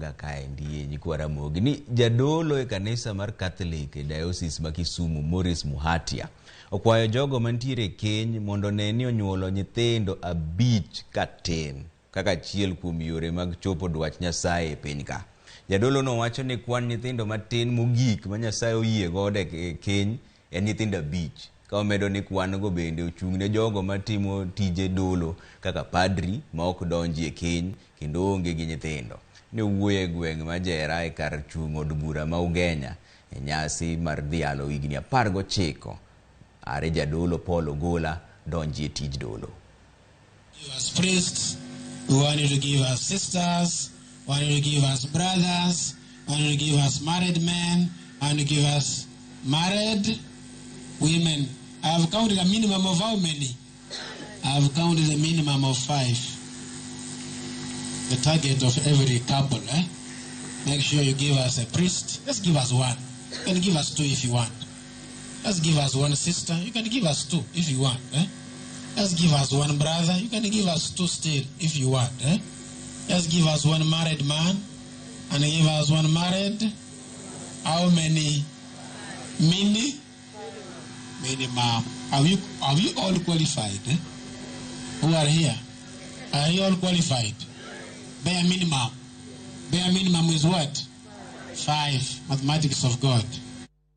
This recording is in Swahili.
waga kaendi nyikwa Ramogi ni jadolo e kanisa mar Catholic e diocese ma Kisumu Morris Muhatia okwayo jogo mantiere keny mondo neni onyuolo nyithindo 5 katin kaka achiel kuom yore mag chopo dwach Nyasaye e piny ka. Jadolo no wacho ni kwan nyithindo matin mogik ma Nyasaye oyie gode keny en nyithindo 5. Ka omedo ni kwan go bende ochung'ne jogo matimo tije dolo kaka padri ma ok donji e keny kendo onge gi nyithindo. Ne wuoye e gweng' ma Jera e kar chung' od bura ma Ugenya e nyasi mar dhialo higni 19. Are jadolo Paul Ogola donji e tij dolo. Give us priests, we want you to give us sisters, we want you to give us brothers, we want you to give us married men, we want you to give us married women. I have counted a minimum of how many? I have counted a minimum of 5. The target of every couple. Make sure you give us a priest. Just give us 1. You can give us 2 if you want. Just give us 1 sister. You can give us 2 if you want. Just give us 1 brother. You can give us 2 still if you want. Just give us 1 married man. And give us 1 married. How many? Minimum. Are you all qualified? Who are here? Are you all qualified? Bare minimum. Bare minimum is what? 5. Mathematics of God.